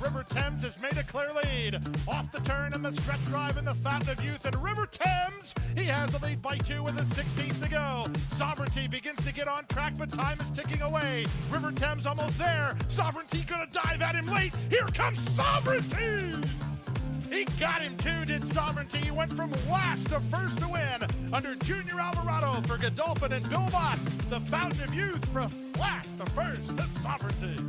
River Thames has made a clear lead. Off the turn and the stretch drive in the Fountain of Youth. And River Thames, he has the lead by 2 with a 16th to go. Sovereignty begins to get on track, but time is ticking away. River Thames almost there. Sovereignty gonna dive at him late. Here comes Sovereignty! He got him too, did Sovereignty. He went from last to first to win under Junior Alvarado for Godolphin and Bill Mott. The Fountain of Youth from last to first to Sovereignty.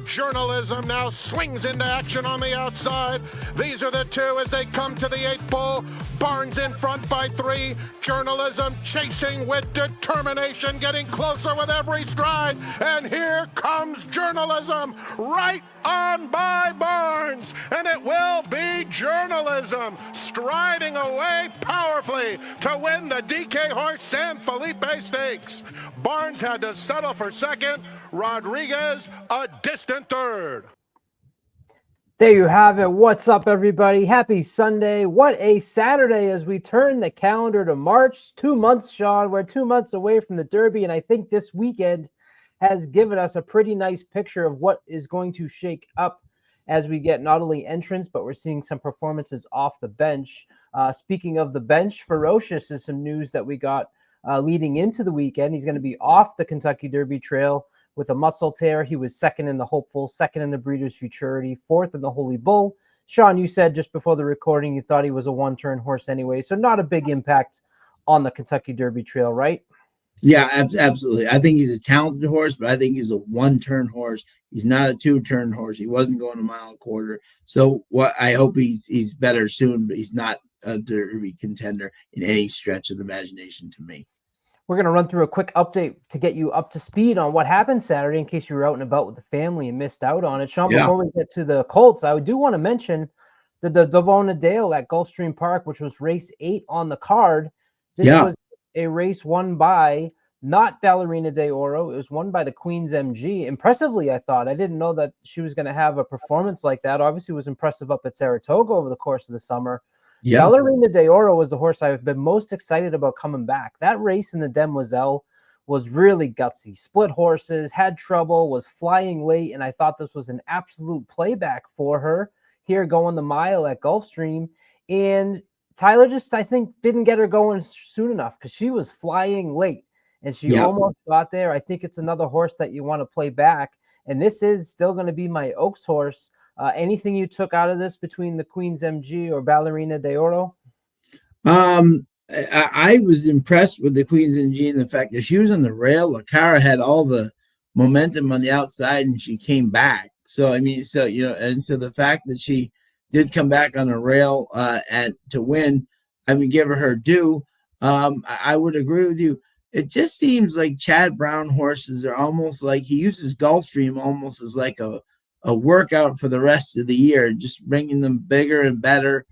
Journalism now swings into action on the outside. These are the two as they come to the 8th pole. Barnes in front by 3. Journalism chasing with determination, getting closer with every stride. And here comes Journalism right on by Barnes. And it will be Journalism striding away powerfully to win the DK Horse San Felipe Stakes. Barnes had to settle for second. Rodriguez, a distant third. There you have it. What's up, everybody? Happy Sunday. What a Saturday as we turn the calendar to March. 2 months, Sean. We're 2 months away from the Derby, and I think this weekend has given us a pretty nice picture of what is going to shake up as we get not only entrants, but we're seeing some performances off the bench. Speaking of the bench, Ferocious is some news that we got leading into the weekend. He's going to be off the Kentucky Derby Trail with a muscle tear. He was second in the Hopeful, second in the Breeders' Futurity, fourth in the Holy Bull. Sean, you said just before the recording you thought he was a one-turn horse anyway, so not a big impact on the Kentucky Derby Trail, right? Yeah, absolutely. I think he's a talented horse, but I think he's a one-turn horse. He's not a two-turn horse. He wasn't going a mile and a quarter. So what I hope he's better soon, but he's not a Derby contender in any stretch of the imagination to me. We're going to run through a quick update to get you up to speed on what happened Saturday in case you were out and about with the family and missed out on it. Sean, before we get to the Colts, I do want to mention the Devona Dale at Gulfstream Park, which was race 8 on the card. This was a race won by not Ballerina de Oro. It was won by the Queen's MG. Impressively, I thought. I didn't know that she was going to have a performance like that. Obviously, it was impressive up at Saratoga over the course of the summer. Yeah. Ballerina de Oro was the horse I've been most excited about coming back. That race in the Demoiselle was really gutsy. Split horses, had trouble, was flying late, and I thought this was an absolute playback for her here going the mile at Gulfstream. And Tyler just, I think, didn't get her going soon enough because she was flying late, and she almost got there. I think it's another horse that you want to play back, and this is still going to be my Oaks horse. Anything you took out of this between the Queen's MG or Ballerina de Oro? I was impressed with the Queen's MG and the fact that she was on the rail. Lacara had all the momentum on the outside and she came back. So, I mean, so the fact that she did come back on a rail and to win, I mean, give her due. I would agree with you. It just seems like Chad Brown horses are almost like he uses Gulfstream almost as like a workout for the rest of the year, just bringing them bigger and better,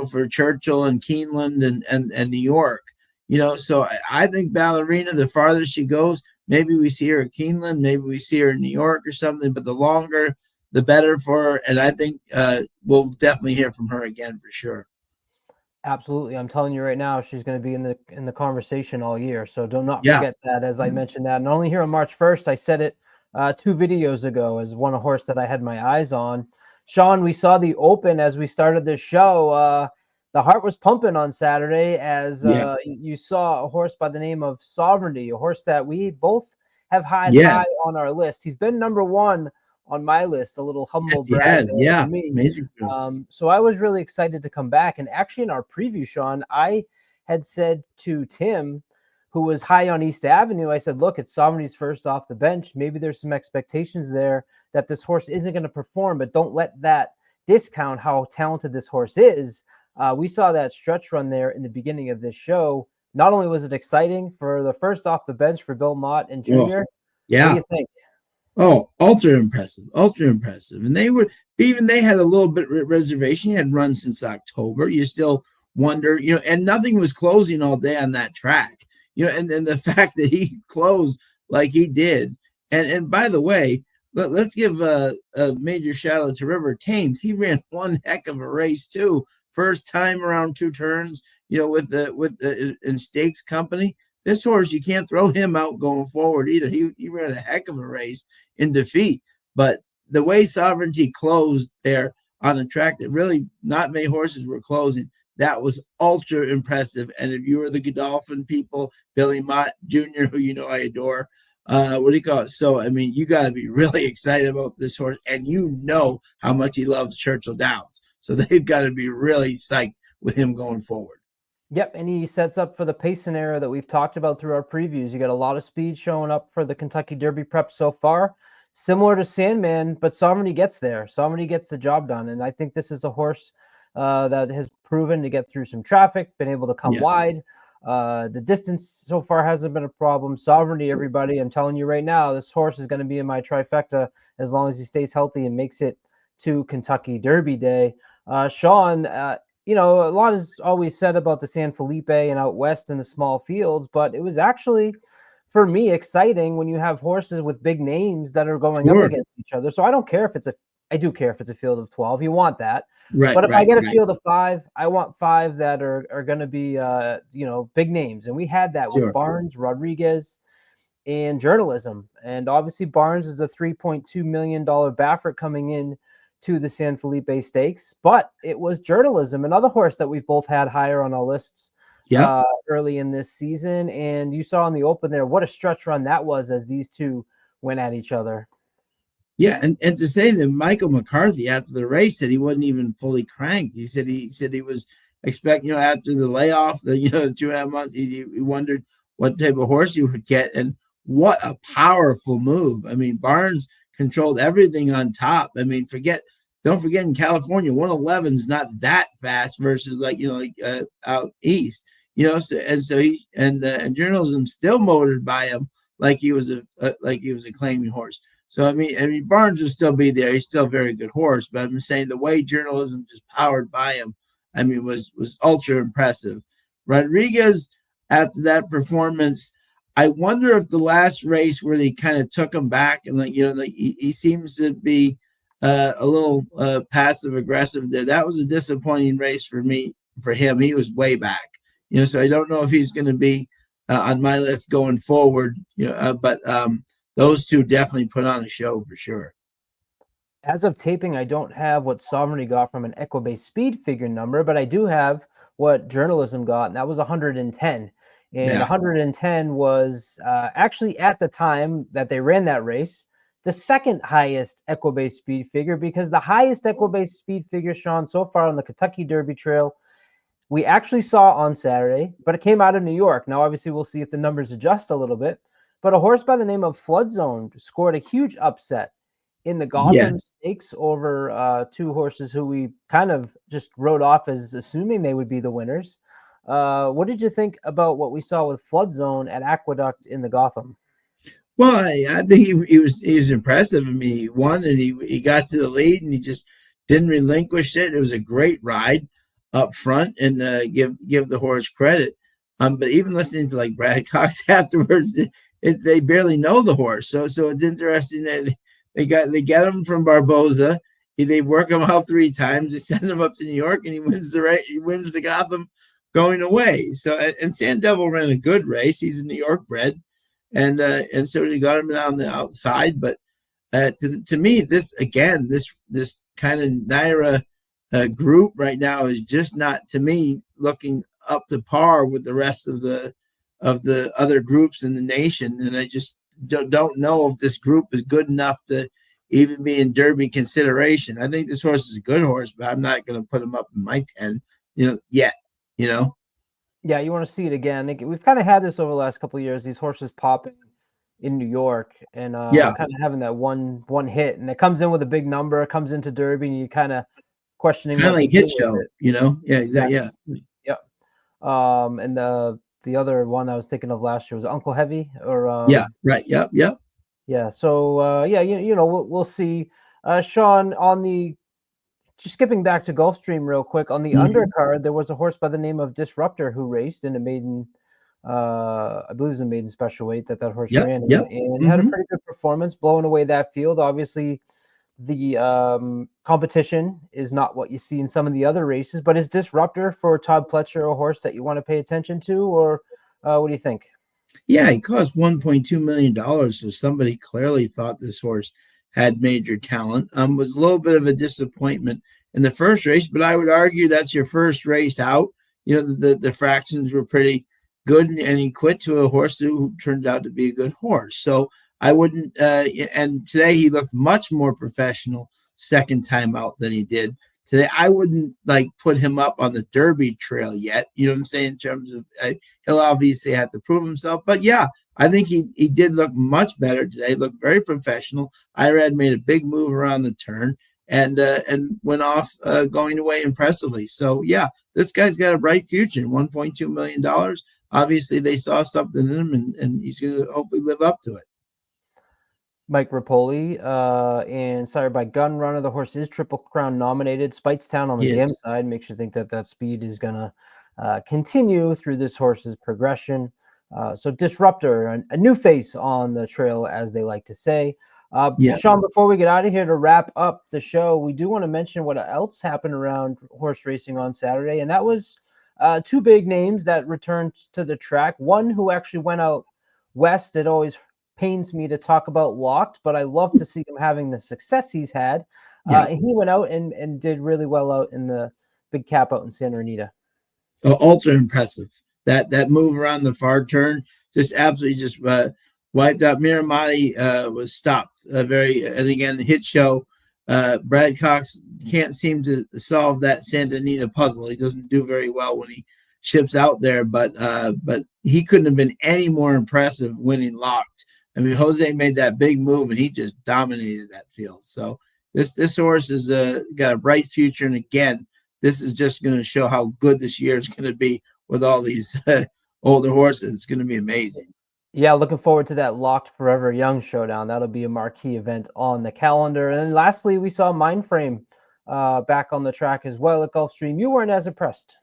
for Churchill and Keeneland and New York, so I think Ballerina, the farther she goes, maybe we see her at Keeneland, maybe we see her in New York or something, but the longer, the better for her. And I think we'll definitely hear from her again for sure. Absolutely. I'm telling you right now, she's going to be in the conversation all year. So do not forget that, as I mentioned that. And only here on March 1st, I said it 2 videos ago as one horse that I had my eyes on. Sean, we saw the Open as we started this show. The heart was pumping on Saturday as you saw a horse by the name of Sovereignty, a horse that we both have had high on our list. He's been number 1 on my list, a little humble brag for me. So I was really excited to come back. And actually in our preview, Sean, I had said to Tim, who was high on East Avenue, I said, look, it's Sovereignty's first off the bench. Maybe there's some expectations there that this horse isn't going to perform, but don't let that discount how talented this horse is. We saw that stretch run there in the beginning of this show. Not only was it exciting for the first off the bench for Bill Mott and Junior. What do you think? Oh, ultra impressive. And they had a little bit of reservation. He hadn't run since October. You still wonder, and nothing was closing all day on that track. And the fact that he closed like he did. And by the way, let's give a major shout out to River Thames. He ran one heck of a race too. First time around 2 turns, with the in Stakes company. This horse, you can't throw him out going forward either. He ran a heck of a race in defeat, but the way Sovereignty closed there on a track that really not many horses were closing, that was ultra impressive. And if you were the Godolphin people, Billy Mott Jr., who I adore, what do you call it? So, I mean, you got to be really excited about this horse, and how much he loves Churchill Downs. So they've got to be really psyched with him going forward. Yep, and he sets up for the pace scenario that we've talked about through our previews. You got a lot of speed showing up for the Kentucky Derby prep so far. Similar to Sandman, but Sovereignty gets there. Sovereignty gets the job done, and I think this is a horse that has proven to get through some traffic, been able to come wide. The distance so far hasn't been a problem. Sovereignty, everybody, I'm telling you right now, this horse is going to be in my trifecta as long as he stays healthy and makes it to Kentucky Derby Day. Sean, a lot is always said about the San Felipe and out west in the small fields, but it was actually, for me, exciting when you have horses with big names that are going up against each other. So I do care if it's a field of 12. You want that. Right. But if I get a field of 5, I want 5 that are going to be, big names. And we had that with Barnes, Rodriguez, and Journalism. And obviously Barnes is a $3.2 million Baffert coming in to the San Felipe Stakes, but it was Journalism, another horse that we've both had higher on our lists early in this season. And you saw in the open there, what a stretch run that was as these two went at each other. Yeah, and to say that Michael McCarthy after the race said he wasn't even fully cranked. He said he was expecting, after the layoff, the 2.5 months, he wondered what type of horse you would get. And what a powerful move. I mean, Barnes controlled everything on top. I mean, don't forget in California, 111 is not that fast versus out east. And Journalism still motored by him like he was a claiming horse. So I mean, Barnes will still be there. He's still a very good horse, but I'm saying the way Journalism just powered by him, I mean, was ultra impressive. Rodriguez, after that performance, I wonder if the last race where they kind of took him back and he seems to be a little passive aggressive there. That was a disappointing race for him. He was way back, so I don't know if he's going to be on my list going forward, but those two definitely put on a show for sure. As of taping, I don't have what Sovereignty got from an Equibase speed figure number, but I do have what Journalism got, and that was 110. And 110 was actually, at the time that they ran that race, the second highest Equibase speed figure, because the highest Equibase speed figure, Sean, so far on the Kentucky Derby Trail, we actually saw on Saturday, but it came out of New York. Now, obviously, we'll see if the numbers adjust a little bit. But a horse by the name of Flood Zone scored a huge upset in the Gotham Stakes over 2 horses who we kind of just wrote off as assuming they would be the winners. What did you think about what we saw with Flood Zone at Aqueduct in the Gotham? Well, I think he was impressive. I mean, he won and he got to the lead and he just didn't relinquish it. It was a great ride up front, and give the horse credit. But even listening to Brad Cox afterwards, they barely know the horse. So it's interesting that they get him from Barboza. They work him out 3 times. They send him up to New York, and he wins the Gotham going away. So, and Sand Devil ran a good race. He's a New York bred, and so they got him on the outside. But to me, this kind of Naira group right now is just not, to me, looking up to par with the rest of the other groups in the nation. And I just don't know if this group is good enough to even be in Derby consideration. I think this horse is a good horse, but I'm not going to put him up in my 10, yet. Yeah, you want to see it again. We've kind of had this over the last couple of years, these horses popping in New York and kind of having that one hit, and it comes in with a big number, it comes into Derby, and you kind of questioning kind of like hit show, Yeah, exactly. Yeah. And the other one I was thinking of last year was Uncle Heavy, or right. Yep. Yeah. So we'll see. Sean, just skipping back to Gulfstream real quick, on the undercard, there was a horse by the name of Disruptor who raced in a maiden, I believe it was a maiden special weight that horse ran, and had a pretty good performance, blowing away that field. Obviously, the competition is not what you see in some of the other races, but is Disruptor for Todd Pletcher a horse that you want to pay attention to, or what do you think? Yeah, he cost $1.2 million, so somebody clearly thought this horse had major talent. Was a little bit of a disappointment in the first race, but I would argue that's your first race out. You know, the fractions were pretty good, and he quit to a horse who turned out to be a good horse. So I wouldn't, and today he looked much more professional second time out than he did today. I wouldn't like put him up on the Derby trail yet. You know what I'm saying? In terms of, he'll obviously have to prove himself, but yeah, I think he did look much better today. Looked very professional. Irad made a big move around the turn and went off going away impressively. So yeah, this guy's got a bright future. $1.2 million. Obviously, they saw something in him, and he's going to hopefully live up to it. Mike Rapoli, and Sired by Gun Runner. The horse is Triple Crown nominated. Speightstown on the dam side makes you think that speed is going to continue through this horse's progression. So Disruptor, a new face on the trail, as they like to say. Sean, before we get out of here to wrap up the show, we do want to mention what else happened around horse racing on Saturday, and that was two big names that returned to the track. One who actually went out west. It always pains me to talk about Locked, but I love to see him having the success he's had. And he went out and did really well out in the big cap out in Santa Anita. Ultra impressive. That move around the far turn just absolutely just wiped out. Miramati was stopped and again, hit show. Brad Cox can't seem to solve that Santa Anita puzzle. He doesn't do very well when he ships out there, but he couldn't have been any more impressive winning Locked. I mean, Jose made that big move, and he just dominated that field. So this horse has got a bright future. And again, this is just going to show how good this year is going to be with all these older horses. It's going to be amazing. Yeah, looking forward to that Locked Forever Young showdown. That'll be a marquee event on the calendar. And then lastly, we saw Mindframe back on the track as well at Gulfstream. You weren't as impressed.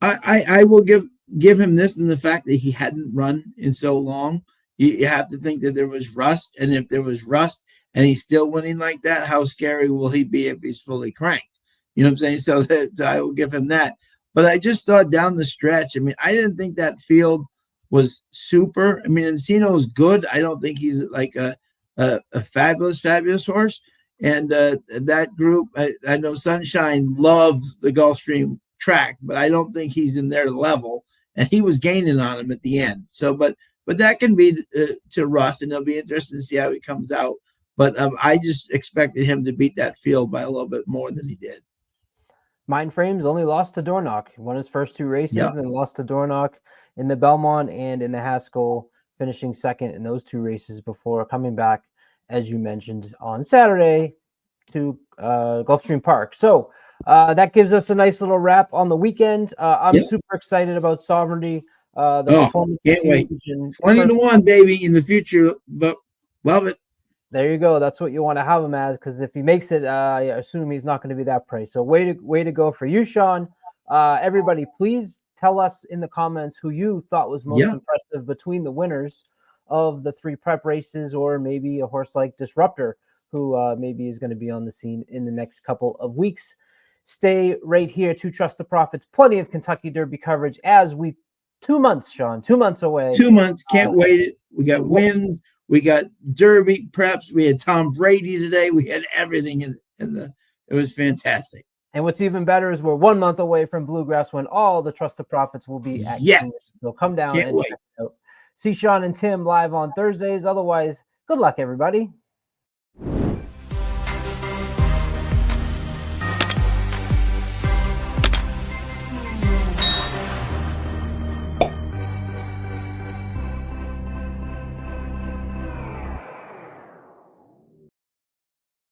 I will give him this in the fact that he hadn't run in so long. You have to think that there was rust, and if there was rust and he's still winning like that, how scary will he be if he's fully cranked? You know what I'm saying? So I will give him that. But I just thought down the stretch, I mean, I didn't think that field was super. I mean, Encino is good. I don't think he's like a fabulous horse. And that group, I know Sunshine loves the Gulfstream track, but I don't think he's in their level. And he was gaining on him at the end. So, but that can be to Russ, and it'll be interesting to see how he comes out. But I just expected him to beat that field by a little bit more than he did. Mindframes only lost to Dornoch. He won his first two races, and then lost to Dornoch in the Belmont and in the Haskell, finishing second in those two races before coming back, as you mentioned, on Saturday to Gulfstream Park. So that gives us a nice little wrap on the weekend. I'm super excited about Sovereignty. Can't wait. 20-1, baby, in the future. But love it. There you go. That's what you want to have him as, because if he makes it, I assume he's not going to be that price. So way to go for you, Sean. Everybody, please tell us in the comments who you thought was most impressive between the winners of the three prep races, or maybe a horse like Disruptor, who maybe is going to be on the scene in the next couple of weeks. Stay right here to Trust the Profits. Plenty of Kentucky Derby coverage as we 2 months, Sean. 2 months away. 2 months. Can't wait. We got wins. We got Derby preps. We had Tom Brady today. We had everything in the. It was fantastic. And what's even better is we're 1 month away from Bluegrass, when all the Trust the Profits will be at Yes. So come down and check it out. See Sean and Tim live on Thursdays. Otherwise, good luck, everybody.